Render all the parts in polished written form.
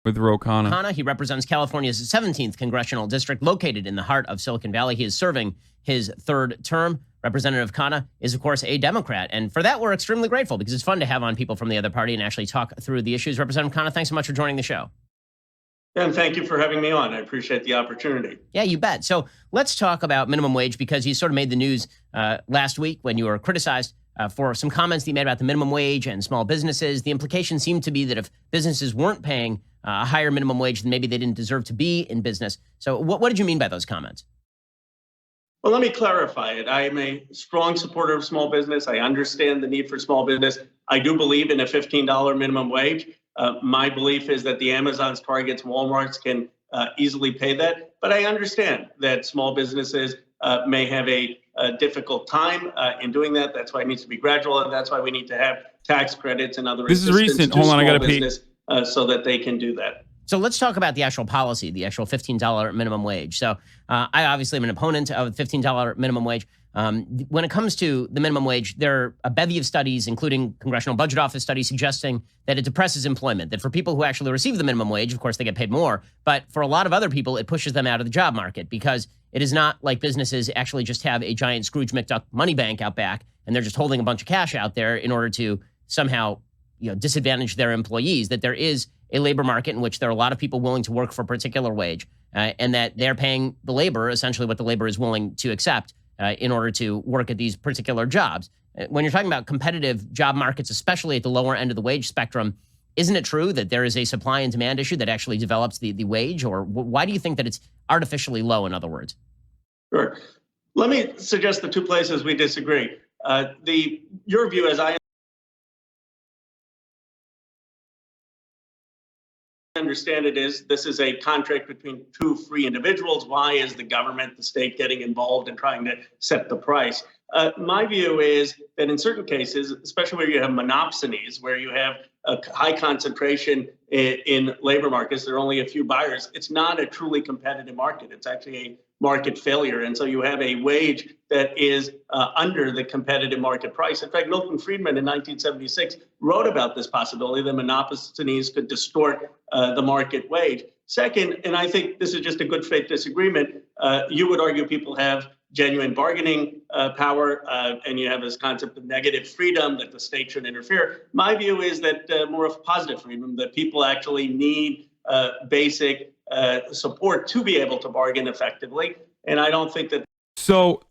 with Ro Khanna. Khanna. He represents California's 17th congressional district, located in the heart of Silicon Valley. He is serving his third term. Representative Khanna is, of course, a Democrat. And for that, we're extremely grateful because it's fun to have on people from the other party and actually talk through the issues. Representative Khanna, thanks so much for joining the show. And thank you for having me on. I appreciate the opportunity. Yeah, you bet. So let's talk about minimum wage, because you sort of made the news last week when you were criticized for some comments that you made about the minimum wage and small businesses. The implication seemed to be that if businesses weren't paying a higher minimum wage, then maybe they didn't deserve to be in business. So what did you mean by those comments? Well, let me clarify it. I am a strong supporter of small business. I understand the need for small business. I do believe in a $15 minimum wage. My belief is that the Amazons, Targets, Walmarts can easily pay that. But I understand that small businesses may have a difficult time in doing that. That's why it needs to be gradual, and that's why we need to have tax credits and other This is recent. Hold on, I got to pee. So that they can do that. So let's talk about the actual policy, the actual $15 minimum wage. So I obviously am an opponent of $15 minimum wage. When it comes to the minimum wage, there are a bevy of studies, including Congressional Budget Office studies, suggesting that it depresses employment, that for people who actually receive the minimum wage, of course, they get paid more. But for a lot of other people, it pushes them out of the job market, because it is not like businesses actually just have a giant Scrooge McDuck money bank out back, and they're just holding a bunch of cash out there in order to somehow disadvantage their employees, that there is a labor market in which there are a lot of people willing to work for a particular wage, and that they're paying the labor essentially what the labor is willing to accept in order to work at these particular jobs. When you're talking about competitive job markets, especially at the lower end of the wage spectrum, isn't it true that there is a supply and demand issue that actually develops the wage? Or why do you think that it's artificially low, in other words? Sure. Let me suggest the two places we disagree. Your view, as I understand it, is this is a contract between two free individuals. Why is the government, the state, getting involved in trying to set the price? My view is that in certain cases, especially where you have monopsonies, where you have a high concentration in labor markets, there are only a few buyers, it's not a truly competitive market. It's actually a market failure. And so you have a wage that is under the competitive market price. In fact, Milton Friedman in 1976 wrote about this possibility that monopsonies could distort the market wage. Second, and I think this is just a good faith disagreement, you would argue people have genuine bargaining power, and you have this concept of negative freedom, that the state should interfere. My view is that more of positive freedom, that people actually need basic support to be able to bargain effectively. And I don't think that. So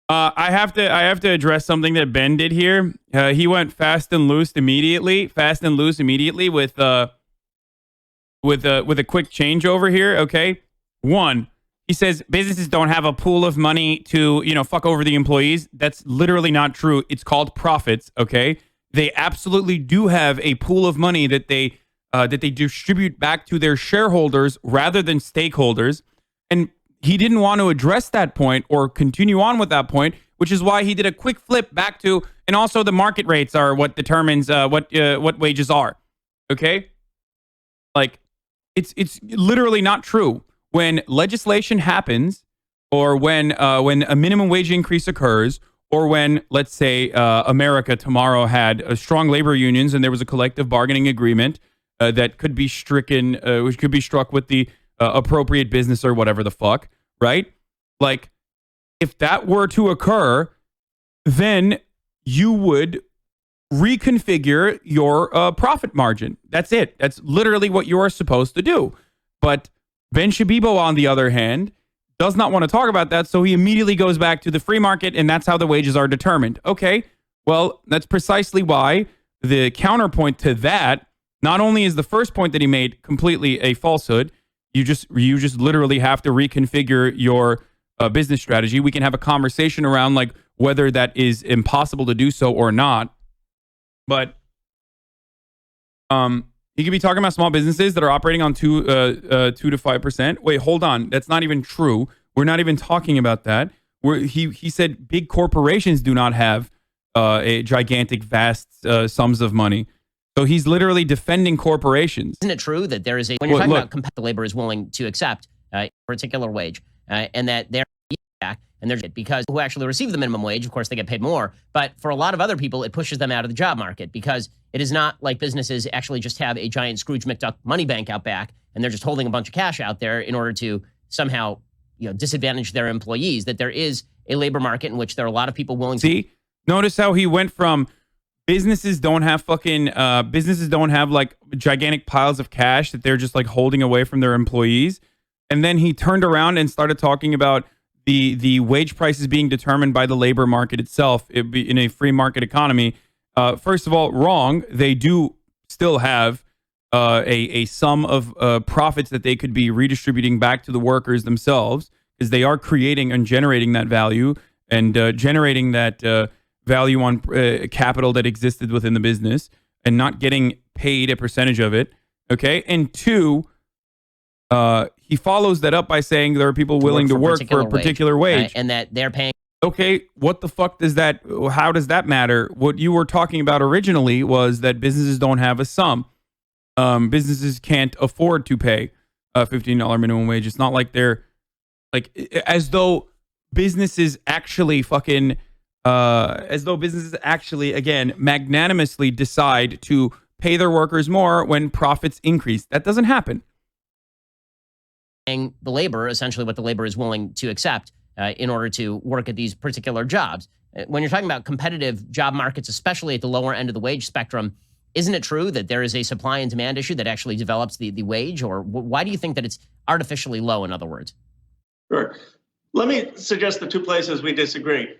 I have to address something that Ben did here. He went fast and loose immediately with a quick changeover here. Okay, one. He says businesses don't have a pool of money to, fuck over the employees. That's literally not true. It's called profits, okay? They absolutely do have a pool of money that they distribute back to their shareholders rather than stakeholders. And he didn't want to address that point or continue on with that point, which is why he did a quick flip back to, and also the market rates are what determines what wages are, okay? Like, it's literally not true. When legislation happens, or when a minimum wage increase occurs, or when, let's say, America tomorrow had strong labor unions and there was a collective bargaining agreement that could be stricken, which could be struck with the appropriate business or whatever the fuck, right? Like, if that were to occur, then you would reconfigure your profit margin. That's it. That's literally what you are supposed to do. But Ben Shapiro, on the other hand, does not want to talk about that, so he immediately goes back to the free market, and that's how the wages are determined. Okay, well, that's precisely why the counterpoint to that, not only is the first point that he made completely a falsehood, you just literally have to reconfigure your business strategy. We can have a conversation around like whether that is impossible to do so or not, but he could be talking about small businesses that are operating on 2 to 5%. Wait, hold on. That's not even true. We're not even talking about that. He said big corporations do not have a gigantic, vast sums of money. So he's literally defending corporations. Isn't it true that there is when you're talking about competitive labor is willing to accept a particular wage, and that there and they're because who actually receive the minimum wage, of course, they get paid more. But for a lot of other people, it pushes them out of the job market because it is not like businesses actually just have a giant Scrooge McDuck money bank out back and they're just holding a bunch of cash out there in order to somehow disadvantage their employees. That there is a labor market in which there are a lot of people willing to notice how he went from businesses don't have like gigantic piles of cash that they're just like holding away from their employees. And then he turned around and started talking about the wage prices being determined by the labor market itself in a free market economy. First of all, wrong. They do still have a sum of profits that they could be redistributing back to the workers themselves because they are creating and generating that value and generating that value on capital that existed within the business and not getting paid a percentage of it. Okay. And two, he follows that up by saying there are people willing to work for a particular wage. And that they're paying. Okay, what the fuck does that, how does that matter? What you were talking about originally was that businesses don't have a sum. Businesses can't afford to pay a $15 minimum wage. It's not like they're like, as though businesses actually again, magnanimously decide to pay their workers more when profits increase. That doesn't happen. The labor, essentially what the labor is willing to accept in order to work at these particular jobs. When you're talking about competitive job markets, especially at the lower end of the wage spectrum, isn't it true that there is a supply and demand issue that actually develops the wage? Or why do you think that it's artificially low, in other words? Sure. Let me suggest the two places we disagree.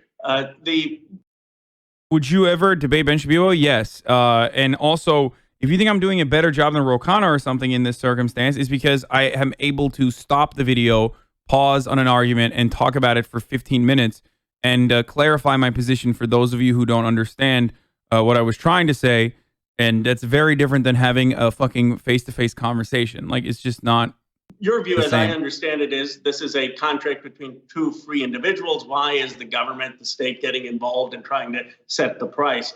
Would you ever debate Ben Shapiro? Yes. And also, if you think I'm doing a better job than Ro Khanna or something in this circumstance, is because I am able to stop the video, pause on an argument, and talk about it for 15 minutes and clarify my position for those of you who don't understand what I was trying to say. And that's very different than having a fucking face-to-face conversation. Like, it's just not. Your view, as I understand it, is this is a contract between two free individuals. Why is the government, the state, getting involved in trying to set the price?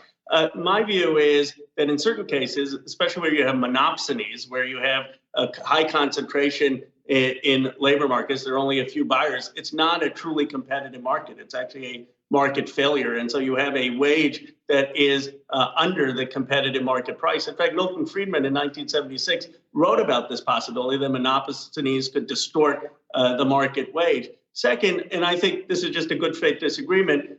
My view is that in certain cases, especially where you have monopsonies, where you have a high concentration in labor markets, there are only a few buyers. It's not a truly competitive market. It's actually a market failure. And so you have a wage that is under the competitive market price. In fact, Milton Friedman in 1976 wrote about this possibility that monopsonies could distort the market wage. Second, and I think this is just a good faith disagreement,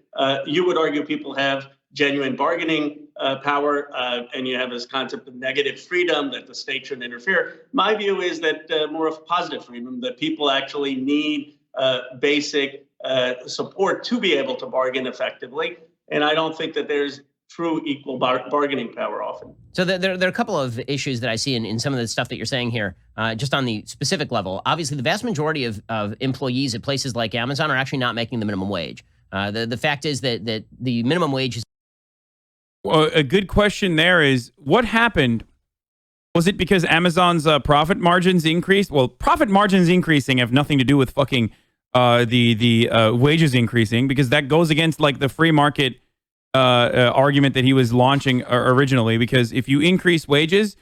you would argue people have genuine bargaining power, and you have this concept of negative freedom, that the state shouldn't interfere. My view is that more of positive freedom, that people actually need basic support to be able to bargain effectively. And I don't think that there's true equal bargaining power often. So there are a couple of issues that I see in some of the stuff that you're saying here, just on the specific level. Obviously, the vast majority of employees at places like Amazon are actually not making the minimum wage. The fact is that the minimum wage is. Well, a good question there is, what happened? Was it because Amazon's profit margins increased? Well, profit margins increasing have nothing to do with fucking the wages increasing, because that goes against like the free market argument that he was launching originally. Because if you increase wages,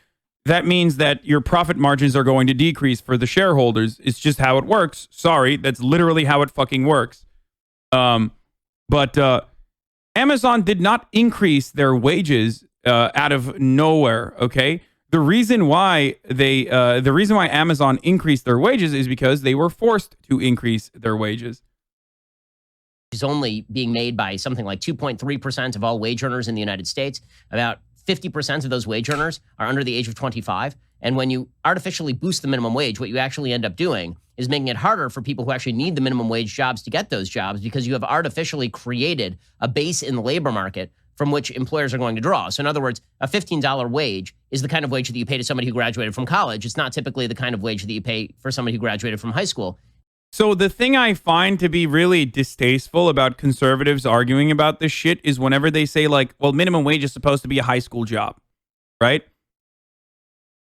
that means that your profit margins are going to decrease for the shareholders. It's just how it works. Sorry, that's literally how it fucking works. But Amazon did not increase their wages out of nowhere. Okay, the reason why Amazon increased their wages is because they were forced to increase their wages. Is only being made by something like 2.3% of all wage earners in the United States. About 50% of those wage earners are under the age of 25. And when you artificially boost the minimum wage, what you actually end up doing is making it harder for people who actually need the minimum wage jobs to get those jobs, because you have artificially created a base in the labor market from which employers are going to draw. So in other words, a $15 wage is the kind of wage that you pay to somebody who graduated from college. It's not typically the kind of wage that you pay for somebody who graduated from high school. So the thing I find to be really distasteful about conservatives arguing about this shit is whenever they say like, well, minimum wage is supposed to be a high school job, right?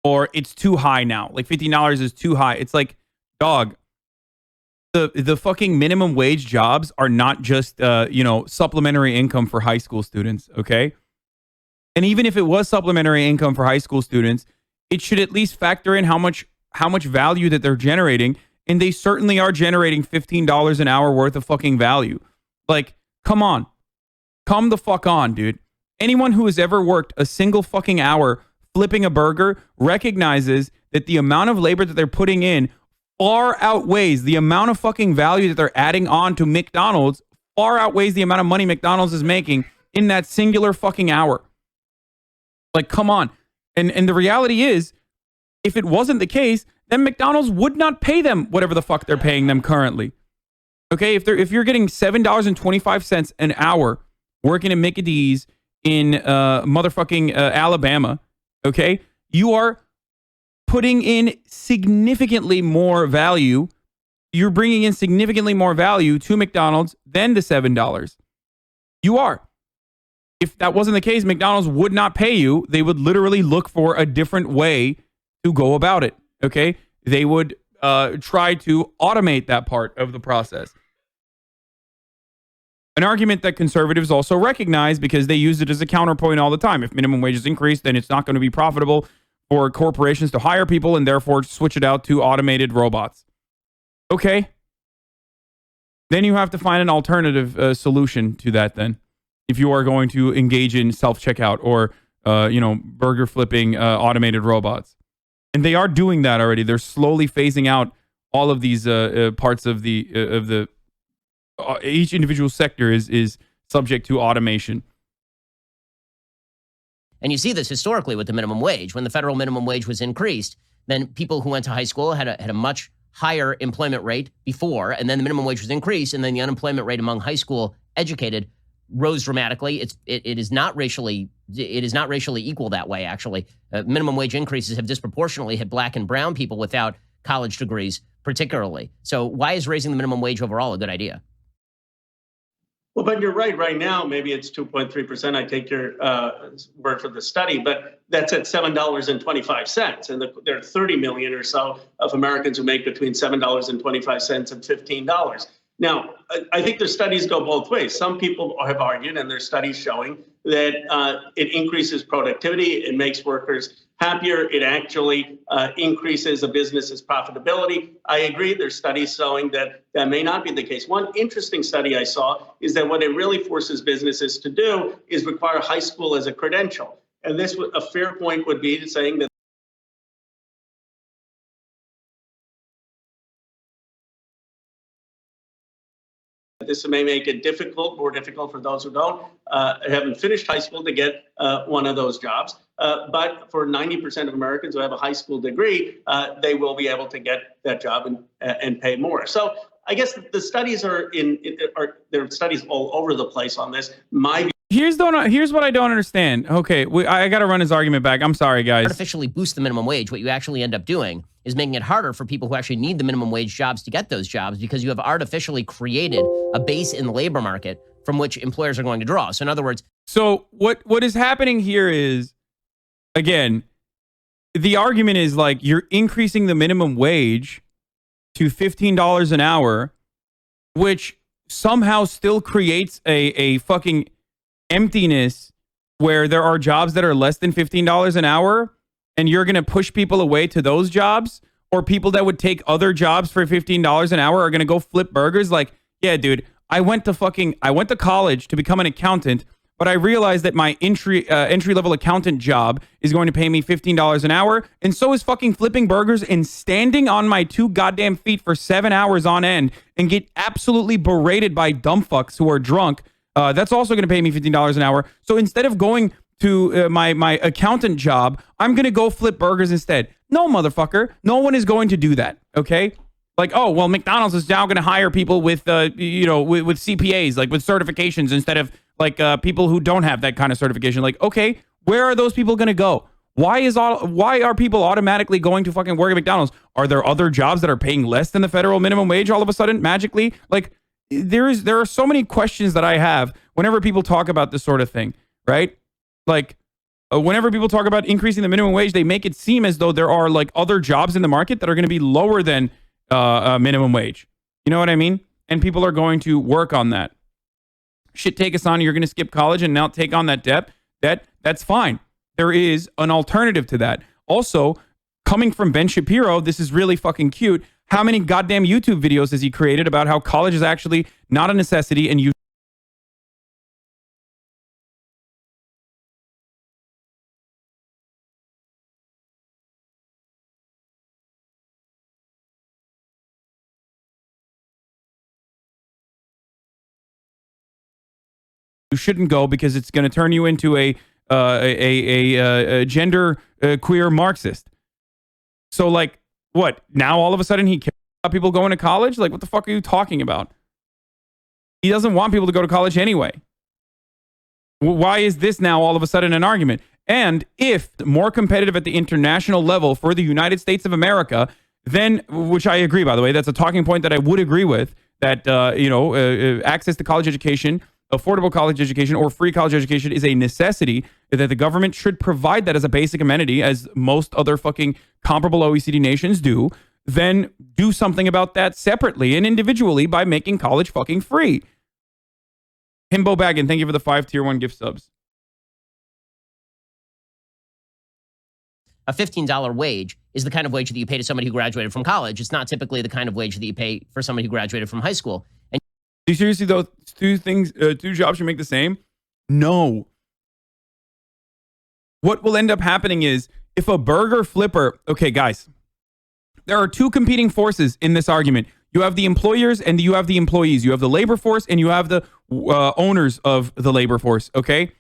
Or it's too high now. Like $15 is too high. It's like, dog, the fucking minimum wage jobs are not just supplementary income for high school students, okay? And even if it was supplementary income for high school students, it should at least factor in how much value that they're generating and they certainly are generating $15 an hour worth of fucking value. Like, come on. Come the fuck on, dude. Anyone who has ever worked a single fucking hour flipping a burger recognizes that the amount of labor that they're putting in far outweighs the amount of fucking value that they're adding on to McDonald's, far outweighs the amount of money McDonald's is making in that singular fucking hour. Like, come on. And the reality is, if it wasn't the case, then McDonald's would not pay them whatever the fuck they're paying them currently. Okay, if you're getting $7.25 an hour working at Mickey D's in motherfucking Alabama, okay, you are putting in significantly more value. You're bringing in significantly more value to McDonald's than the $7. You are. If that wasn't the case, McDonald's would not pay you. They would literally look for a different way to go about it. Okay, they would try to automate that part of the process. An argument that conservatives also recognize because they use it as a counterpoint all the time. If minimum wage is increased, then it's not going to be profitable for corporations to hire people and therefore switch it out to automated robots. Okay. Then you have to find an alternative solution to that then. If you are going to engage in self-checkout or, burger flipping automated robots. And they are doing that already. They're slowly phasing out all of these parts of the each individual sector is subject to automation. And you see this historically with the minimum wage. When the federal minimum wage was increased, then people who went to high school had a much higher employment rate before, and then the minimum wage was increased, and then the unemployment rate among high school educated rose dramatically. It is not racially equal that way. Actually, minimum wage increases have disproportionately hit black and brown people without college degrees, particularly. So why is raising the minimum wage overall a good idea? Well, but you're right. Right now, maybe it's 2.3%. I take your word for the study, but that's at $7.25. And there are 30 million or so of Americans who make between $7.25 and $15. Now, I think the studies go both ways. Some people have argued, and there's studies showing that it increases productivity, it makes workers happier, it actually increases a business's profitability. I agree, there's studies showing that that may not be the case. One interesting study I saw is that what it really forces businesses to do is require high school as a credential. And this, a fair point would be saying that this may make it more difficult for those who haven't finished high school to get one of those jobs. But for 90% of Americans who have a high school degree, they will be able to get that job and pay more. So I guess the studies there are studies all over the place on this. Here's what I don't understand. Okay, I got to run his argument back. I'm sorry, guys. Artificially boost the minimum wage. What you actually end up doing is making it harder for people who actually need the minimum wage jobs to get those jobs because you have artificially created a base in the labor market from which employers are going to draw. So in other words... So what is happening here is, again, the argument is like you're increasing the minimum wage to $15 an hour, which somehow still creates a fucking emptiness where there are jobs that are less than $15 an hour, and you're going to push people away to those jobs, or people that would take other jobs for $15 an hour are going to go flip burgers. Like, yeah, dude, I went to college to become an accountant, but I realized that my entry level accountant job is going to pay me $15 an hour, and so is fucking flipping burgers and standing on my 2 goddamn feet for 7 hours on end and get absolutely berated by dumb fucks who are drunk. That's also going to pay me $15 an hour. So instead of going to my accountant job, I'm going to go flip burgers instead. No, motherfucker. No one is going to do that. Okay. Like, oh, well, McDonald's is now going to hire people with CPAs, like with certifications instead of like people who don't have that kind of certification. Like, okay, where are those people going to go? Why are people automatically going to fucking work at McDonald's? Are there other jobs that are paying less than the federal minimum wage all of a sudden, magically? Like, there are so many questions that I have whenever people talk about this sort of thing, right? Like, whenever people talk about increasing the minimum wage, they make it seem as though there are like other jobs in the market that are going to be lower than minimum wage. You know what I mean? And people are going to work on that. Shit, take us on. You're going to skip college and now take on that debt. That's fine. There is an alternative to that. Also, coming from Ben Shapiro, this is really fucking cute. How many goddamn YouTube videos has he created about how college is actually not a necessity and you shouldn't go because it's going to turn you into a gender queer Marxist. So like, what? Now all of a sudden he cares about people going to college? Like, what the fuck are you talking about? He doesn't want people to go to college anyway. Why is this now all of a sudden an argument? And if more competitive at the international level for the United States of America, then, which I agree, by the way, that's a talking point that I would agree with, that, access to college education, affordable college education, or free college education is a necessity, that the government should provide that as a basic amenity, as most other fucking comparable OECD nations do, then do something about that separately and individually by making college fucking free. Himbo Baggin, thank you for the 5 tier 1 gift subs. A $15 wage is the kind of wage that you pay to somebody who graduated from college. It's not typically the kind of wage that you pay for somebody who graduated from high school. And do you seriously, those two jobs should make the same? No. What will end up happening is if a burger flipper, okay, guys, there are two competing forces in this argument. You have the employers and you have the employees. You have the labor force and you have the owners of the labor force, okay?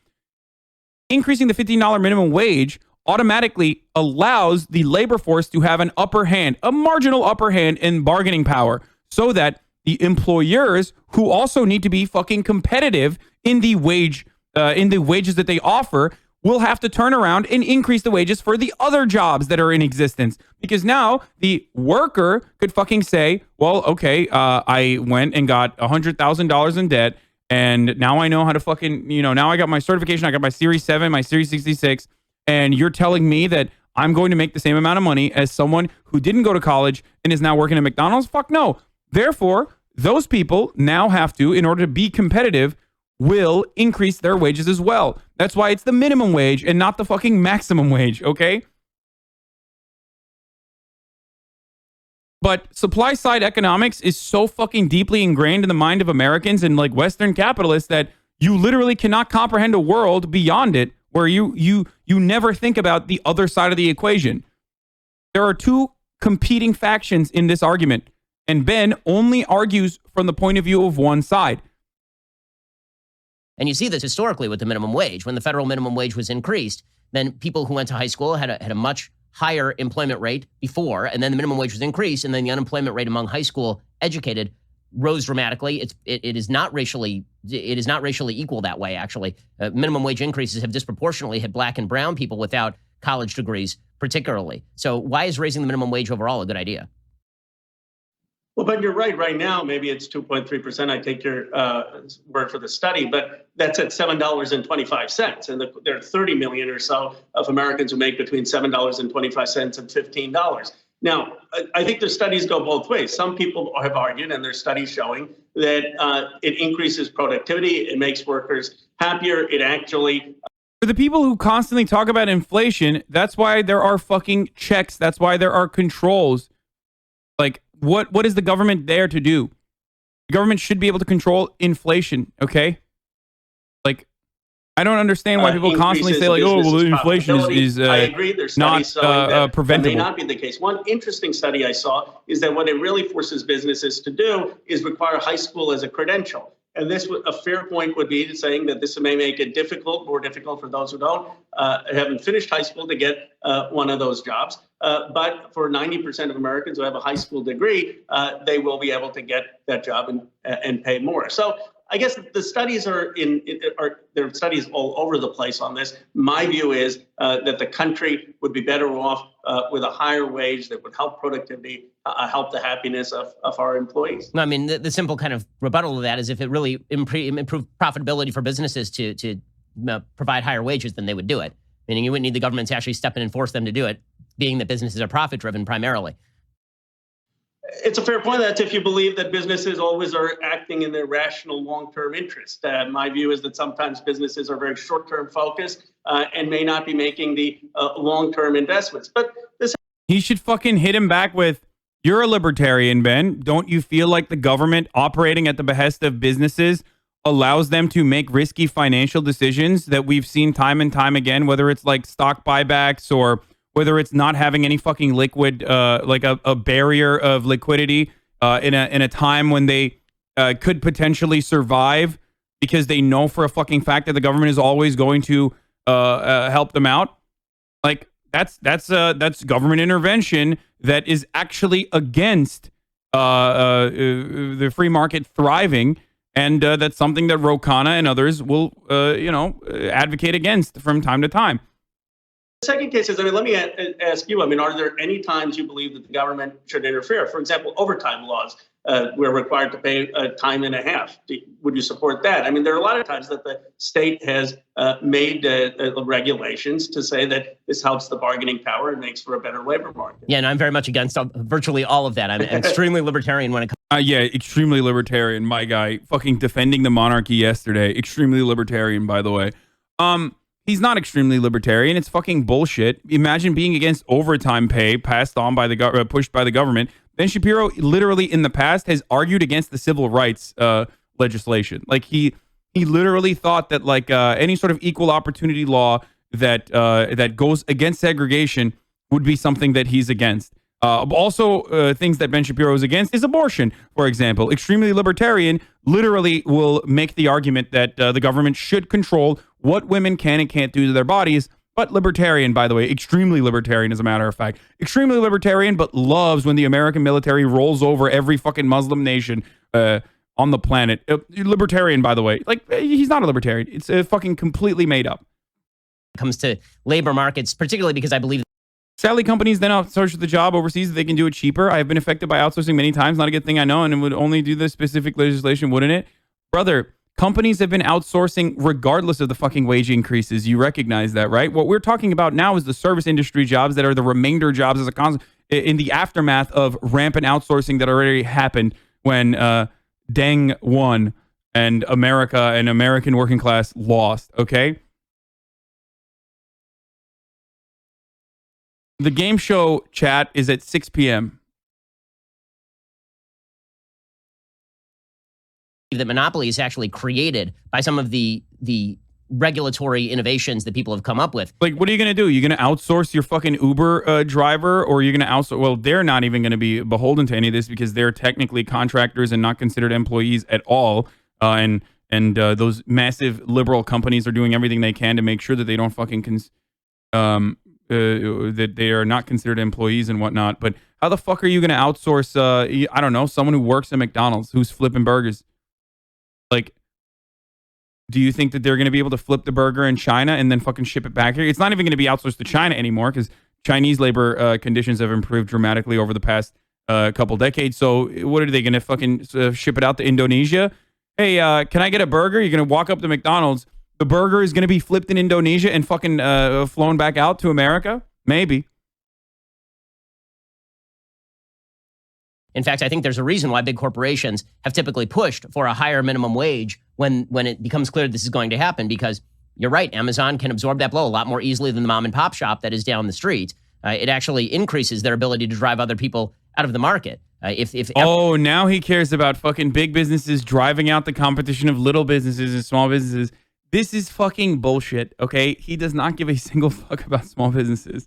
Increasing the $15 minimum wage automatically allows the labor force to have an upper hand, a marginal upper hand in bargaining power, so that the employers, who also need to be fucking competitive in the wages that they offer, will have to turn around and increase the wages for the other jobs that are in existence. Because now the worker could fucking say, well, okay, I went and got $100,000 in debt, and now I know how to fucking, now I got my certification, I got my Series 7, my Series 66, and you're telling me that I'm going to make the same amount of money as someone who didn't go to college and is now working at McDonald's? Fuck no. Therefore, those people now have to, in order to be competitive, will increase their wages as well. That's why it's the minimum wage and not the fucking maximum wage, okay? But supply side economics is so fucking deeply ingrained in the mind of Americans and like Western capitalists that you literally cannot comprehend a world beyond it where you never think about the other side of the equation. There are two competing factions in this argument, and Ben only argues from the point of view of one side. And you see this historically with the minimum wage. When the federal minimum wage was increased, then people who went to high school had a much higher employment rate before, and then the minimum wage was increased, and then the unemployment rate among high school educated rose dramatically. It is not racially equal that way. Actually, minimum wage increases have disproportionately hit black and brown people without college degrees, particularly. So why is raising the minimum wage overall a good idea? Well, but you're right. Right now, maybe it's 2.3%. I take your word for the study, but that's at $7.25. And there are 30 million or so of Americans who make between $7.25 and $15. Now, I think the studies go both ways. Some people have argued, and there's studies showing that it increases productivity, it makes workers happier, it actually... For the people who constantly talk about inflation, that's why there are fucking checks. That's why there are controls. Like, what is the government there to do? The government should be able to control inflation, okay? Like, I don't understand why people constantly say, like, oh, well, inflation is I agree. There's studies not that preventable. That may not be the case. One interesting study I saw is that what it really forces businesses to do is require high school as a credential. And this a fair point would be saying that this may make it more difficult for those who haven't finished high school to get one of those jobs. But for 90% of Americans who have a high school degree, they will be able to get that job and pay more. So I guess the studies there are studies all over the place on this. My view is that the country would be better off with a higher wage that would help productivity, help the happiness of our employees. I mean, the simple kind of rebuttal to that is if it really improved profitability for businesses to provide higher wages, then they would do it. Meaning you wouldn't need the government to actually step in and force them to do it, being that businesses are profit-driven primarily. It's a fair point. That's if you believe that businesses always are acting in their rational long-term interest. My view is that sometimes businesses are very short-term focused and may not be making the long-term investments. But this... He should fucking hit him back with, You're a libertarian, Ben. Don't you feel like the government operating at the behest of businesses allows them to make risky financial decisions that we've seen time and time again, whether it's like stock buybacks or whether it's not having any fucking liquid, like a barrier of liquidity in a time when they could potentially survive because they know for a fucking fact that the government is always going to help them out? Like that's government intervention that is actually against the free market thriving, and that's something that Ro Khanna and others will advocate against from time to time. The second case is, let me ask you, are there any times you believe that the government should interfere? For example, overtime laws. We're required to pay time and a half. Would you support that? There are a lot of times that the state has made regulations to say that this helps the bargaining power and makes for a better labor market. Yeah, and I'm very much against virtually all of that. I'm extremely libertarian when it comes. Yeah, extremely libertarian, my guy. Fucking defending the monarchy yesterday. Extremely libertarian, by the way. He's not extremely libertarian. It's fucking bullshit. Imagine being against overtime pay passed on by the pushed by the government. Ben Shapiro literally in the past has argued against the civil rights legislation. Like he literally thought that like any sort of equal opportunity law that that goes against segregation would be something that he's against. Also, things that Ben Shapiro is against is abortion, for example. Extremely libertarian literally will make the argument that the government should control what women can and can't do to their bodies. But libertarian, by the way, extremely libertarian, as a matter of fact. Extremely libertarian, but loves when the American military rolls over every fucking Muslim nation on the planet. Libertarian, by the way. Like, he's not a libertarian. It's fucking completely made up. It comes to labor markets, particularly because I believe sadly, companies then outsource the job overseas if they can do it cheaper. I have been affected by outsourcing many times. Not a good thing, I know, and it would only do the specific legislation, wouldn't it? Brother, companies have been outsourcing regardless of the fucking wage increases. You recognize that, right? What we're talking about now is the service industry jobs that are the remainder jobs as a in the aftermath of rampant outsourcing that already happened when Deng won and America and American working class lost, okay? The game show chat is at 6 p.m. that monopoly is actually created by some of the regulatory innovations that people have come up with. Like, what are you going to do? You're going to outsource your fucking Uber driver, or you're going to outsource? Well, they're not even going to be beholden to any of this because they're technically contractors and not considered employees at all. And those massive liberal companies are doing everything they can to make sure that they don't fucking that they are not considered employees and whatnot. But how the fuck are you going to outsource, I don't know, someone who works at McDonald's who's flipping burgers? Like, do you think that they're going to be able to flip the burger in China and then fucking ship it back here? It's not even going to be outsourced to China anymore because Chinese labor conditions have improved dramatically over the past couple decades. So what are they going to fucking ship it out to Indonesia? Hey, can I get a burger? You're going to walk up to McDonald's. The burger is going to be flipped in Indonesia and fucking flown back out to America? Maybe. In fact, I think there's a reason why big corporations have typically pushed for a higher minimum wage when it becomes clear this is going to happen, because you're right, Amazon can absorb that blow a lot more easily than the mom and pop shop that is down the street. It actually increases their ability to drive other people out of the market. Oh, now he cares about fucking big businesses driving out the competition of little businesses and small businesses. This is fucking bullshit, okay? He does not give a single fuck about small businesses.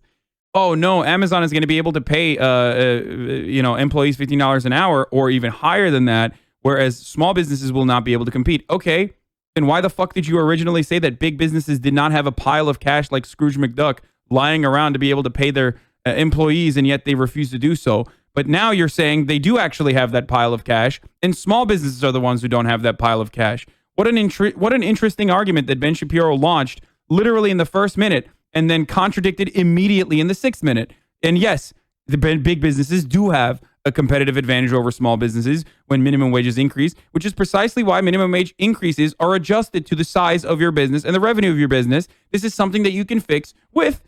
Oh, no, Amazon is going to be able to pay, employees $15 an hour or even higher than that, whereas small businesses will not be able to compete. Okay, then why the fuck did you originally say that big businesses did not have a pile of cash like Scrooge McDuck lying around to be able to pay their employees, and yet they refuse to do so? But now you're saying they do actually have that pile of cash, and small businesses are the ones who don't have that pile of cash. What an interesting argument that Ben Shapiro launched literally in the first minute and then contradicted immediately in the 6th minute. And yes, the big businesses do have a competitive advantage over small businesses when minimum wages increase, which is precisely why minimum wage increases are adjusted to the size of your business and the revenue of your business. This is something that you can fix with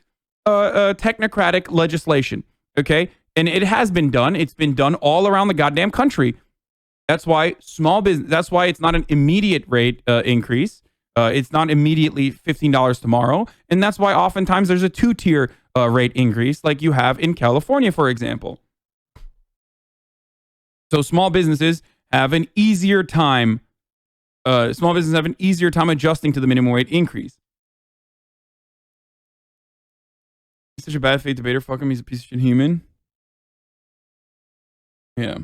technocratic legislation, okay? And it has been done. It's been done all around the goddamn country. That's why that's why it's not an immediate rate increase. It's not immediately $15 tomorrow. And that's why oftentimes there's a 2-tier rate increase like you have in California, for example. So small businesses have an easier time. Small businesses have an easier time adjusting to the minimum wage increase. He's such a bad faith debater. Fuck him. He's a piece of shit human. Yeah.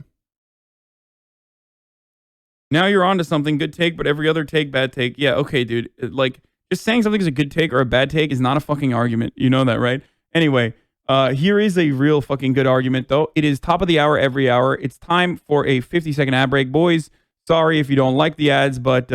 Now you're on to something. Good take, but every other take, bad take. Yeah, okay, dude. Like, just saying something is a good take or a bad take is not a fucking argument. You know that, right? Anyway, here is a real fucking good argument, though. It is top of the hour every hour. It's time for a 50-second ad break. Boys, sorry if you don't like the ads, but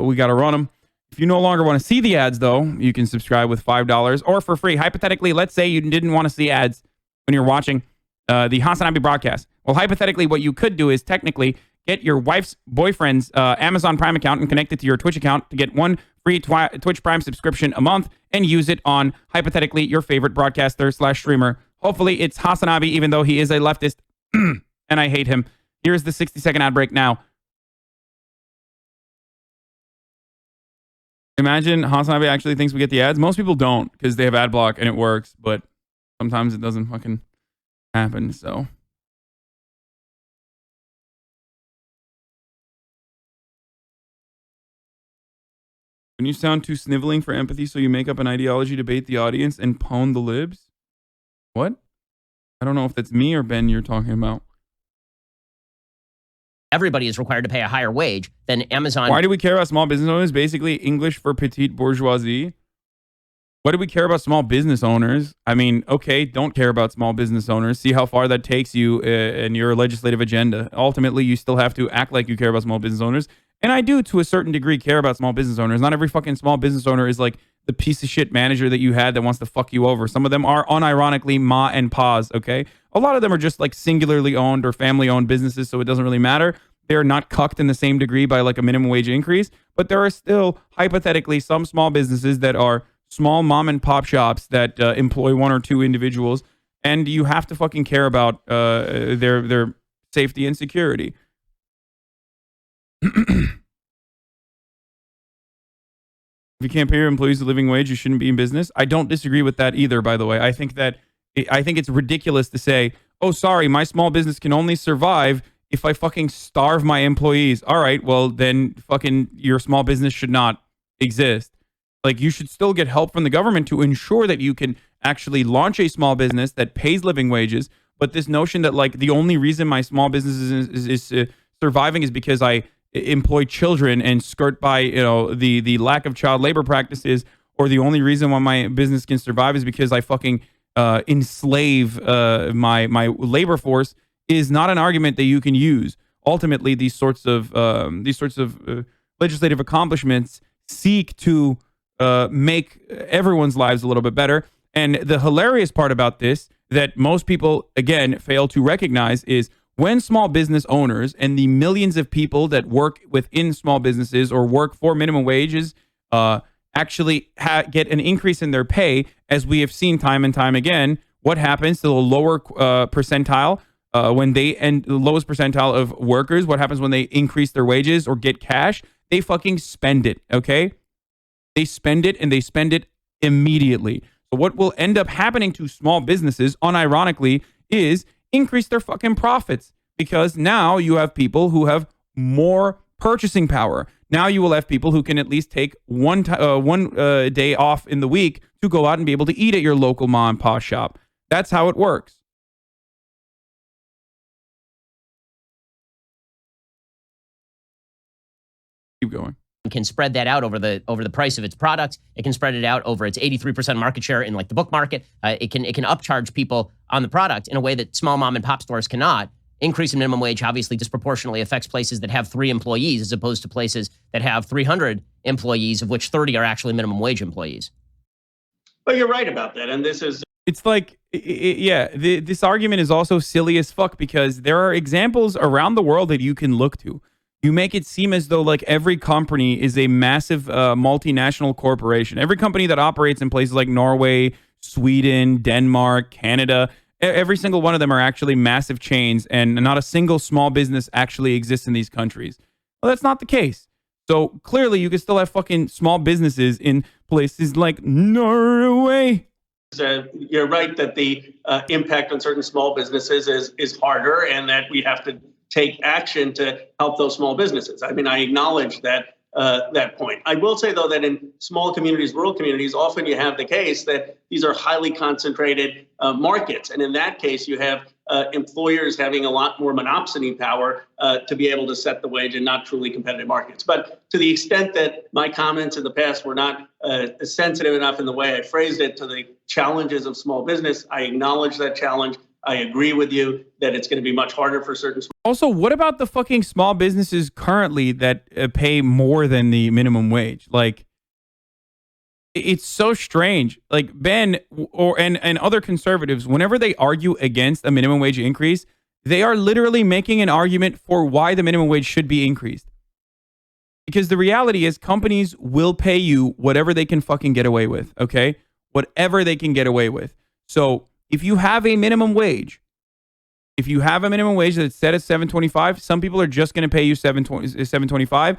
we got to run them. If you no longer want to see the ads, though, you can subscribe with $5 or for free. Hypothetically, let's say you didn't want to see ads when you're watching the Hasanabi broadcast. Well, hypothetically, what you could do is technically get your wife's boyfriend's Amazon Prime account and connect it to your Twitch account to get one free Twitch Prime subscription a month and use it on, hypothetically, your favorite broadcaster/streamer. Hopefully, it's Hasanabi, even though he is a leftist and I hate him. Here's the 60-second ad break now. Imagine Hasanabi actually thinks we get the ads. Most people don't because they have ad block and it works, but sometimes it doesn't fucking happen, so... When you sound too sniveling for empathy, so you make up an ideology to bait the audience and pwn the libs? What? I don't know if that's me or Ben you're talking about. Everybody is required to pay a higher wage than Amazon. Why do we care about small business owners? Basically, English for petite bourgeoisie. Why do we care about small business owners? I mean, okay, don't care about small business owners. See how far that takes you in your legislative agenda. Ultimately, you still have to act like you care about small business owners. And I do, to a certain degree, care about small business owners. Not every fucking small business owner is like the piece of shit manager that you had that wants to fuck you over. Some of them are unironically ma and pa's, okay? A lot of them are just like singularly owned or family-owned businesses, so it doesn't really matter. They're not cucked in the same degree by like a minimum wage increase. But there are still, hypothetically, some small businesses that are small mom and pop shops that employ one or two individuals, and you have to fucking care about their safety and security. If you can't pay your employees a living wage, you shouldn't be in business. I don't disagree with that either, by the way. I think it's ridiculous to say, oh, sorry, my small business can only survive if I fucking starve my employees. All right, well, then fucking your small business should not exist. Like, you should still get help from the government to ensure that you can actually launch a small business that pays living wages. But this notion that, like, the only reason my small business is surviving is because I employ children and skirt by, you know, the lack of child labor practices, or the only reason why my business can survive is because I fucking enslave my labor force, is not an argument that you can use. Ultimately, these sorts of legislative accomplishments seek to make everyone's lives a little bit better. And the hilarious part about this that most people, again, fail to recognize is when small business owners and the millions of people that work within small businesses or work for minimum wages actually get an increase in their pay, as we have seen time and time again, what happens to the lower percentile when they and the lowest percentile of workers? What happens when they increase their wages or get cash? They fucking spend it, okay? They spend it, and they spend it immediately. So what will end up happening to small businesses, unironically, is increase their fucking profits, because now you have people who have more purchasing power. Now you will have people who can at least take one day off in the week to go out and be able to eat at your local mom and pop shop. That's how it works. Keep going. Can spread that out over the price of its product. It can spread it out over its 83% market share in like the book market. It can upcharge people on the product in a way that small mom and pop stores cannot. Increase in minimum wage obviously disproportionately affects places that have 3 employees as opposed to places that have 300 employees, of which 30 are actually minimum wage employees. Well, you're right about that, and this is. It's like, this argument is also silly as fuck, because there are examples around the world that you can look to. You make it seem as though like every company is a massive multinational corporation. Every company that operates in places like Norway, Sweden, Denmark, Canada, every single one of them are actually massive chains, and not a single small business actually exists in these countries. Well, that's not the case. So clearly you can still have fucking small businesses in places like Norway. You're right that the impact on certain small businesses is harder, and that we have to take action to help those small businesses. I mean, I acknowledge that point. I will say, though, that in small communities, rural communities, often you have the case that these are highly concentrated markets. And in that case, you have employers having a lot more monopsony power to be able to set the wage in not truly competitive markets. But to the extent that my comments in the past were not sensitive enough in the way I phrased it to the challenges of small business, I acknowledge that challenge. I agree with you that it's going to be much harder for certain. Also, what about the fucking small businesses currently that pay more than the minimum wage? Like, it's so strange. Like Ben and other conservatives, whenever they argue against a minimum wage increase, they are literally making an argument for why the minimum wage should be increased. Because the reality is companies will pay you whatever they can fucking get away with, okay? Whatever they can get away with. So if you have a minimum wage, that's set at $7.25, some people are just going to pay you $7.25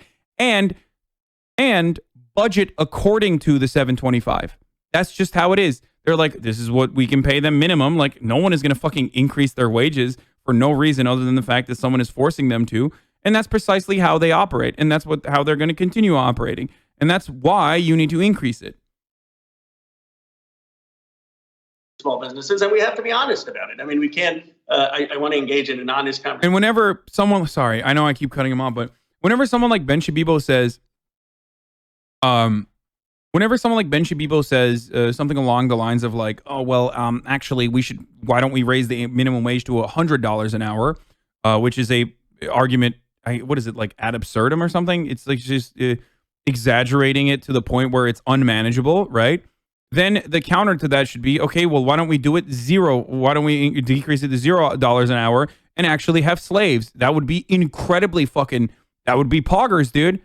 and budget according to the $7.25. That's just how it is. They're like, this is what we can pay them minimum. Like, no one is going to fucking increase their wages for no reason other than the fact that someone is forcing them to. And that's precisely how they operate. And that's how they're going to continue operating. And that's why you need to increase it. Small businesses, and we have to be honest about it. I mean, we can't, I want to engage in an honest conversation. And whenever someone, sorry, I know I keep cutting him off, but whenever someone like Ben Shapiro says, something along the lines of like, oh, well, actually why don't we raise the minimum wage to $100 an hour, which is a argument, what is it, like ad absurdum or something? It's like just exaggerating it to the point where it's unmanageable, right? Then the counter to that should be, okay, well, why don't we do it zero? Why don't we decrease it to $0 an hour and actually have slaves? That would be incredibly that would be poggers, dude.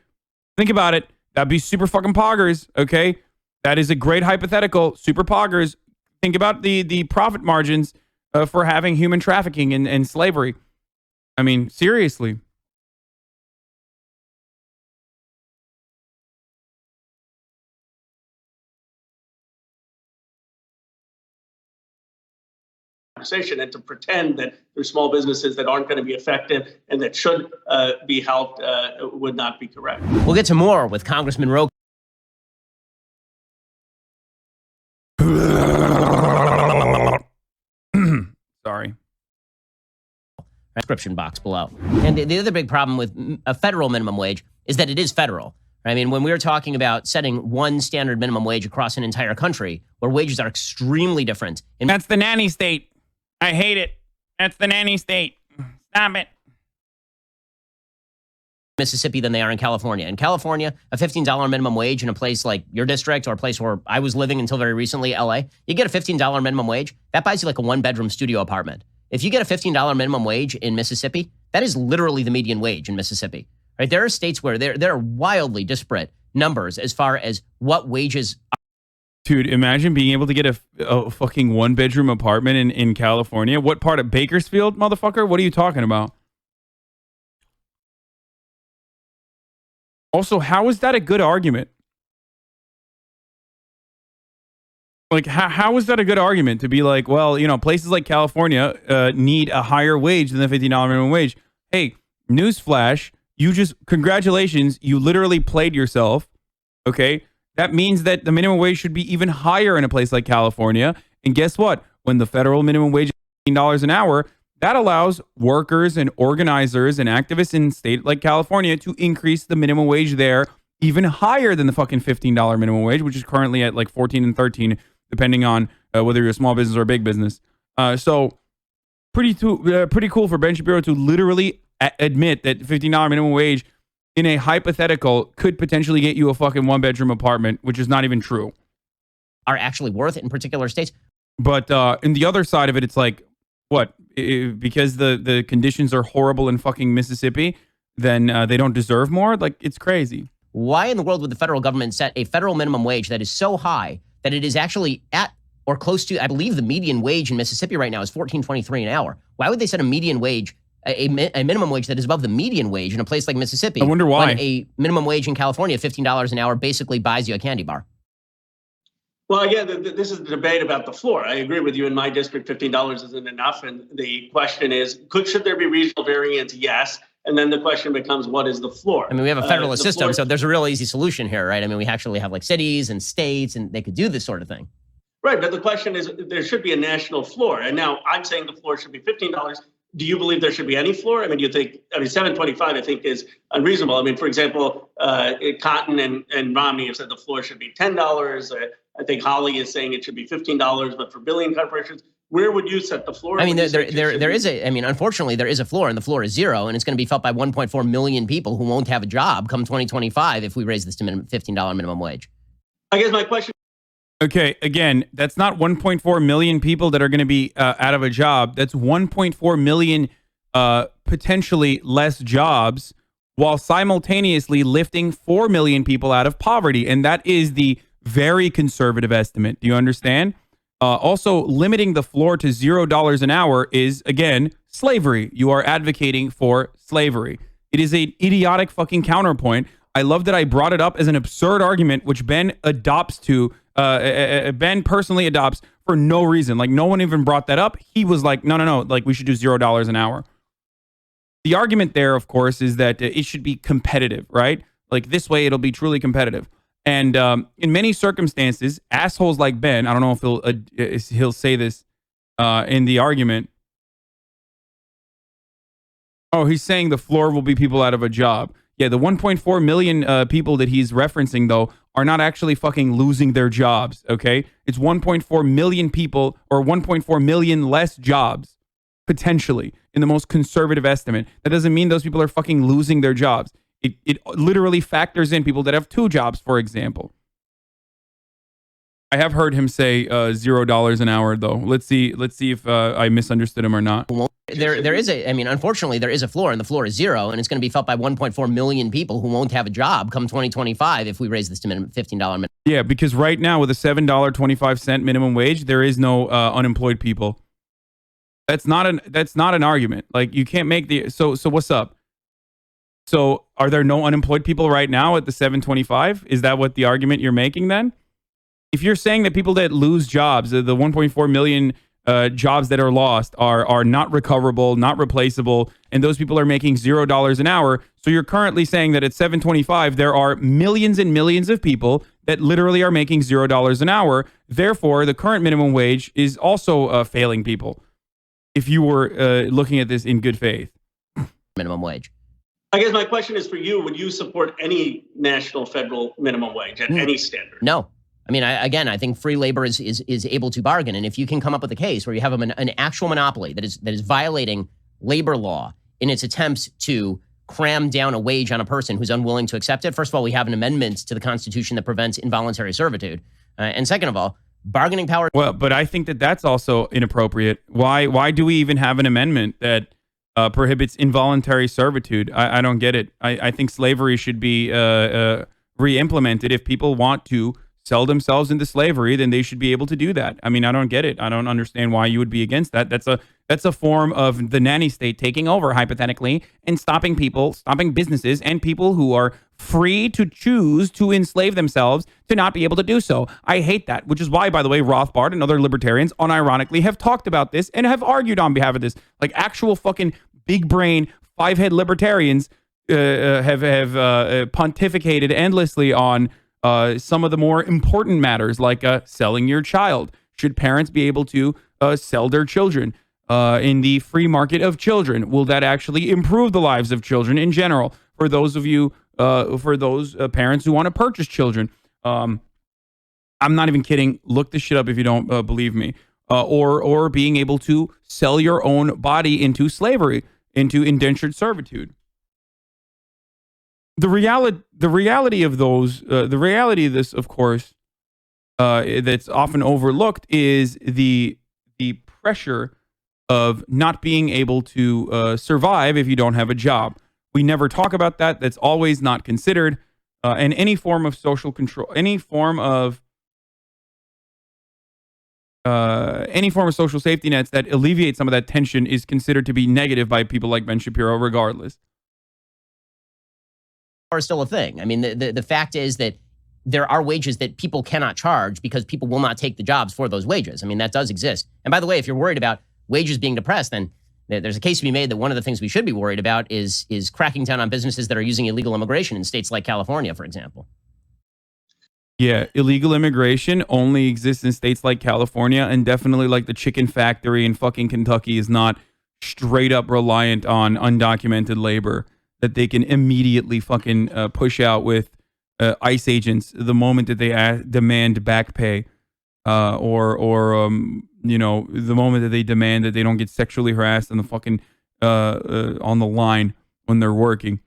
Think about it. That'd be super fucking poggers, okay? That is a great hypothetical. Super poggers. Think about the profit margins for having human trafficking and slavery. I mean, seriously. And to pretend that there's small businesses that aren't going to be effective and that should be helped would not be correct. We'll get to more with Congressman Ro. Sorry. Description box below. And the other big problem with a federal minimum wage is that it is federal. I mean, when we were talking about setting one standard minimum wage across an entire country where wages are extremely different. That's the nanny state. I hate it. That's the nanny state. Stop it. Mississippi than they are in California. In California, a $15 minimum wage in a place like your district or a place where I was living until very recently, LA, you get a $15 minimum wage, that buys you like a one-bedroom studio apartment. If you get a $15 minimum wage in Mississippi, that is literally the median wage in Mississippi. Right? There are states where there are wildly disparate numbers as far as what wages are. Dude, imagine being able to get a fucking one-bedroom apartment in California. What part of Bakersfield, motherfucker? What are you talking about? Also, how is that a good argument? Like, how is that a good argument to be like, well, you know, places like California need a higher wage than the $15 minimum wage? Hey, newsflash, congratulations, you literally played yourself, okay? That means that the minimum wage should be even higher in a place like California. And guess what? When the federal minimum wage is $15 an hour, that allows workers and organizers and activists in a state like California to increase the minimum wage there even higher than the fucking $15 minimum wage, which is currently at like 14 and 13, depending on whether you're a small business or a big business. So pretty cool for Ben Shapiro to literally admit that $15 minimum wage in a hypothetical could potentially get you a fucking one-bedroom apartment, which is not even true. Are actually worth it in particular states. But in the other side of it, it's like, what? Because the conditions are horrible in fucking Mississippi, then they don't deserve more? Like, it's crazy. Why in the world would the federal government set a federal minimum wage that is so high that it is actually at or close to, I believe the median wage in Mississippi right now is $14.23 an hour. Why would they set a median wage, a minimum wage that is above the median wage in a place like Mississippi? I wonder why. When a minimum wage in California, $15 an hour, basically buys you a candy bar. Well, again, this is the debate about the floor. I agree with you. In my district, $15 isn't enough. And the question is, should there be regional variance? Yes. And then the question becomes, what is the floor? I mean, we have a federalist system, so there's a real easy solution here, right? I mean, we actually have like cities and states, and they could do this sort of thing. Right, but the question is, there should be a national floor. And now I'm saying the floor should be $15. Do you believe there should be any floor? I mean, $7.25, I think, is unreasonable. I mean, for example, Cotton and Romney have said the floor should be $10. I think Holly is saying it should be $15, but for billion corporations, where would you set the floor? I mean, unfortunately, there is a floor, and the floor is zero, and it's going to be felt by 1.4 million people who won't have a job come 2025 if we raise this to $15 minimum wage. I guess my question. Okay, again, that's not 1.4 million people that are going to be out of a job. That's 1.4 million potentially less jobs, while simultaneously lifting 4 million people out of poverty. And that is the very conservative estimate. Do you understand? Also, limiting the floor to $0 an hour is, again, slavery. You are advocating for slavery. It is an idiotic fucking counterpoint. I love that I brought it up as an absurd argument, which Ben Ben personally adopts for no reason. Like, no one even brought that up. He was like, no, like, we should do $0 an hour. The argument there, of course, is that it should be competitive, right? Like, this way it'll be truly competitive. And in many circumstances, assholes like Ben, I don't know if he'll say this in the argument. Oh, he's saying the floor will be people out of a job. Yeah, the 1.4 million people that he's referencing, though, are not actually fucking losing their jobs, okay? It's 1.4 million people, or 1.4 million less jobs, potentially, in the most conservative estimate. That doesn't mean those people are fucking losing their jobs. It literally factors in people that have 2 jobs, for example. I have heard him say $0 an hour, though. Let's see if I misunderstood him or not. Unfortunately, there is a floor, and the floor is zero, and it's going to be felt by 1.4 million people who won't have a job come 2025 if we raise this to $15 minimum. Yeah, because right now with a $7.25 minimum wage, there is no unemployed people. That's not an argument. Like, you can't make the so what's up? So are there no unemployed people right now at the $7.25? Is that what the argument you're making then? If you're saying that people that lose jobs, the 1.4 million jobs that are lost are not recoverable, not replaceable, and those people are making $0 an hour, so you're currently saying that at $7.25 there are millions and millions of people that literally are making $0 an hour. Therefore, the current minimum wage is also failing people. If you were looking at this in good faith, minimum wage. I guess my question is for you: would you support any national federal minimum wage at any standard? No. I mean, I think free labor is able to bargain, and if you can come up with a case where you have an actual monopoly that is violating labor law in its attempts to cram down a wage on a person who's unwilling to accept it, first of all, we have an amendment to the Constitution that prevents involuntary servitude, and second of all, bargaining power. Well, but I think that that's also inappropriate. Why do we even have an amendment that prohibits involuntary servitude? I don't get it. I think slavery should be re-implemented. If people want to sell themselves into slavery, then they should be able to do that. I mean, I don't get it. I don't understand why you would be against that. That's a form of the nanny state taking over, hypothetically, and stopping businesses and people who are free to choose to enslave themselves to not be able to do so. I hate that, which is why, by the way, Rothbard and other libertarians unironically have talked about this and have argued on behalf of this. Like, actual fucking big brain, 5-head libertarians have pontificated endlessly on some of the more important matters, like selling your child. Should parents be able to sell their children in the free market of children? Will that actually improve the lives of children in general? For those of you, for those parents who want to purchase children, I'm not even kidding. Look this shit up if you don't believe me. Or being able to sell your own body into slavery, into indentured servitude. The reality of this, of course, that's often overlooked is the pressure of not being able to survive if you don't have a job. We never talk about that. That's always not considered. And any form of social control, any form of social safety nets that alleviate some of that tension is considered to be negative by people like Ben Shapiro, regardless. Are still a thing. I mean, the fact is that there are wages that people cannot charge because people will not take the jobs for those wages. I mean, that does exist. And by the way, if you're worried about wages being depressed, then there's a case to be made that one of the things we should be worried about is cracking down on businesses that are using illegal immigration in states like California, for example. Yeah, illegal immigration only exists in states like California, and definitely like the chicken factory in fucking Kentucky is not straight up reliant on undocumented labor that they can immediately fucking push out with ICE agents the moment that they demand back pay, or you know, the moment that they demand that they don't get sexually harassed on the fucking on the line when they're working.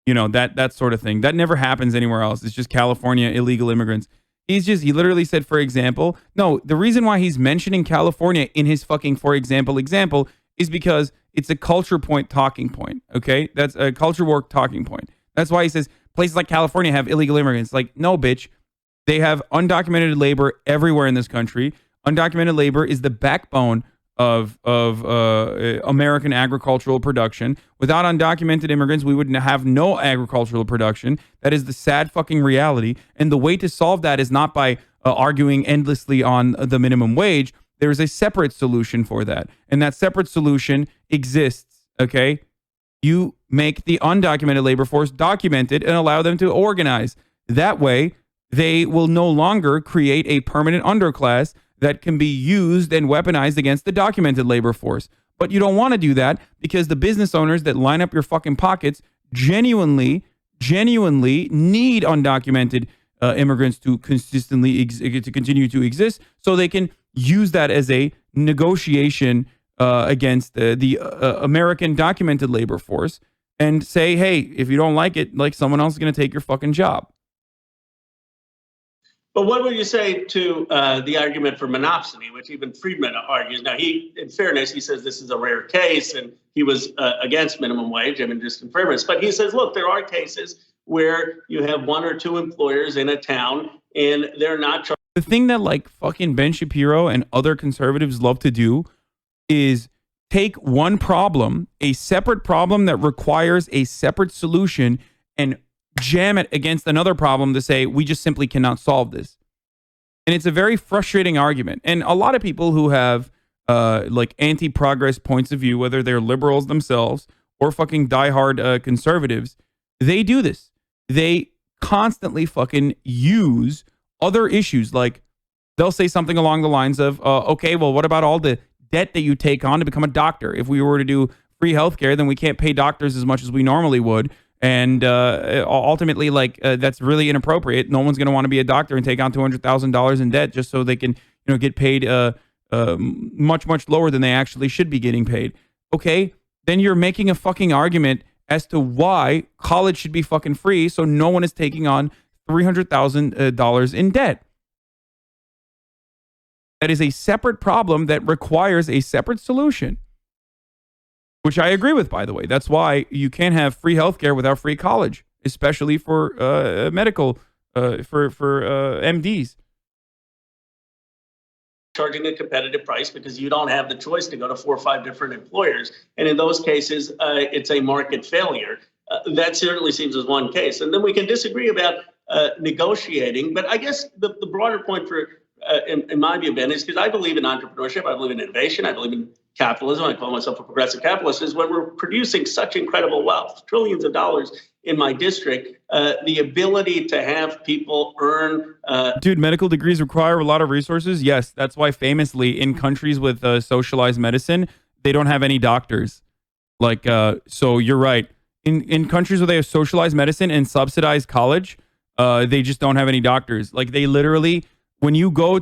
You know, that sort of thing. That never happens anywhere else. It's just California illegal immigrants. He literally said, for example, no, the reason why he's mentioning California in his fucking, for example, is because it's a culture point talking point. Okay. That's a culture war talking point. That's why he says places like California have illegal immigrants. Like, no, bitch. They have undocumented labor everywhere in this country. Undocumented labor is the backbone of American agricultural production. Without undocumented immigrants, we would have no agricultural production. That is the sad fucking reality. And the way to solve that is not by arguing endlessly on the minimum wage. There is a separate solution for that. And that separate solution exists, okay? You make the undocumented labor force documented and allow them to organize. That way, they will no longer create a permanent underclass that can be used and weaponized against the documented labor force. But you don't want to do that because the business owners that line up your fucking pockets genuinely need undocumented immigrants to consistently to continue to exist, so they can use that as a negotiation against the American documented labor force and say, hey, if you don't like it, like, someone else is going to take your fucking job. But what would you say to the argument for monopsony, which even Friedman argues? Now, in fairness, he says this is a rare case, and he was against minimum wage. I mean, just in fairness. But he says, look, there are cases where you have one or two employers in a town, and they're not. The thing that like fucking Ben Shapiro and other conservatives love to do is take one problem, a separate problem that requires a separate solution, and jam it against another problem to say, we just simply cannot solve this. And it's a very frustrating argument. And a lot of people who have like anti-progress points of view, whether they're liberals themselves or fucking diehard conservatives, they do this. They constantly fucking use other issues. Like, they'll say something along the lines of, okay, well, what about all the debt that you take on to become a doctor? If we were to do free healthcare, then we can't pay doctors as much as we normally would. And ultimately, like, that's really inappropriate. No one's going to want to be a doctor and take on $200,000 in debt just so they can, you know, get paid much lower than they actually should be getting paid. Okay, then you're making a fucking argument as to why college should be fucking free, so no one is taking on $300,000 in debt. That is a separate problem that requires a separate solution. Which I agree with, by the way. That's why you can't have free healthcare without free college, especially for medical, for MDs. Charging a competitive price because you don't have the choice to go to 4 or 5 different employers. And in those cases, it's a market failure. That certainly seems as one case. And then we can disagree about negotiating. But I guess the broader point for, in my view, Ben, is because I believe in entrepreneurship. I believe in innovation. I believe in capitalism. I call myself a progressive capitalist. Is when we're producing such incredible wealth, trillions of dollars in my district, the ability to have people earn. Dude, medical degrees require a lot of resources. Yes, that's why famously in countries with socialized medicine, they don't have any doctors. Like, so you're right. In countries where they have socialized medicine and subsidized college, they just don't have any doctors. Like, they literally, when you go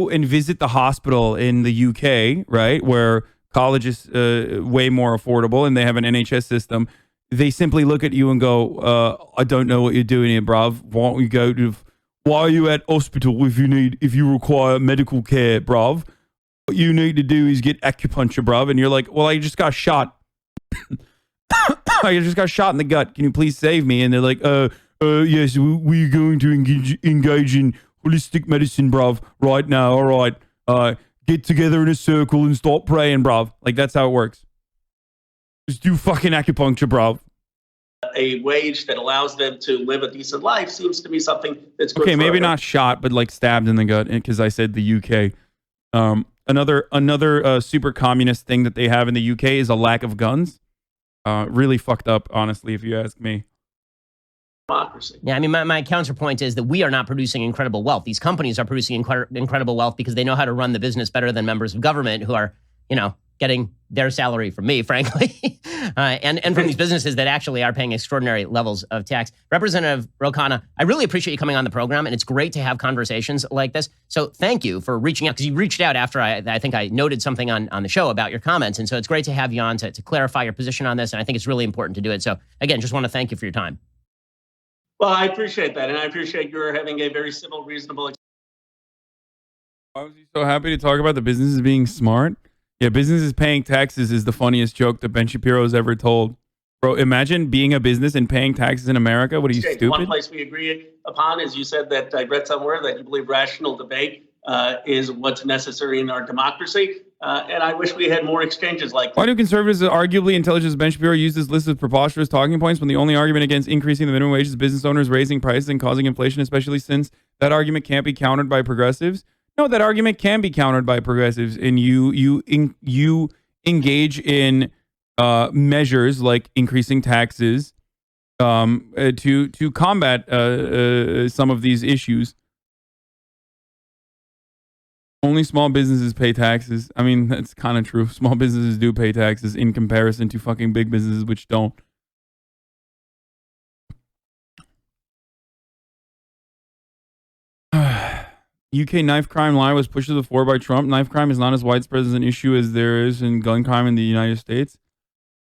and visit the hospital in the UK, right, where college is way more affordable and they have an NHS system, they simply look at you and go, I don't know what you're doing here, bruv. Why are you at hospital if you require medical care, bruv? What you need to do is get acupuncture, bruv. And you're like, well, I just got shot. I just got shot in the gut. Can you please save me? And they're like, yes, we're going to engage in holistic medicine, bruv, right now. All right. Get together in a circle and start praying, bruv. Like, that's how it works. Just do fucking acupuncture, bruv. a wage that allows them to live a decent life seems to be something that's good. Okay, for maybe everyone. not shot, but like stabbed in the gut because I said the UK. Another super communist thing that they have in the UK is a lack of guns. Really fucked up, honestly, if you ask me. Democracy. Yeah, I mean, my counterpoint is that we are not producing incredible wealth. These companies are producing incredible wealth because they know how to run the business better than members of government who are, getting their salary from me, frankly, and from these businesses that actually are paying extraordinary levels of tax. Representative Ro Khanna, I really appreciate you coming on the program, and it's great to have conversations like this. So thank you for reaching out, because you reached out after I think I noted something on the show about your comments, and so it's great to have you on to clarify your position on this, and I think it's really important to do it. So again, just want to thank you for your time. Well, I appreciate that, and I appreciate your having a very civil, reasonable. Why was he so happy to talk about the businesses being smart? Yeah, businesses paying taxes is the funniest joke that Ben Shapiro has ever told. Bro, imagine being a business and paying taxes in America. What are you, stupid? One place we agree upon is you said that I read somewhere that you believe rational debate is what's necessary in our democracy. And I wish we had more exchanges like that. Why do conservatives arguably intelligent as Ben Shapiro use this list of preposterous talking points when the only argument against increasing the minimum wage is business owners raising prices and causing inflation, especially since that argument can't be countered by progressives? No, that argument can be countered by progressives, and you engage in measures like increasing taxes to combat some of these issues. Only small businesses pay taxes. I mean, that's kind of true. Small businesses do pay taxes in comparison to fucking big businesses, which don't. UK knife crime lie was pushed to the fore by Trump. Knife crime is not as widespread as an issue as there is in gun crime in the United States.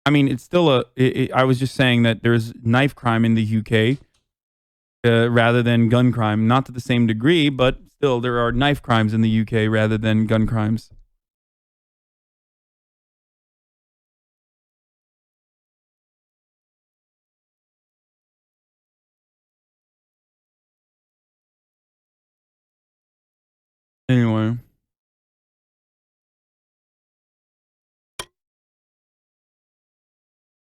I mean, it's still I was just saying that there's knife crime in the UK rather than gun crime. Not to the same degree, but still there are knife crimes in the UK rather than gun crimes.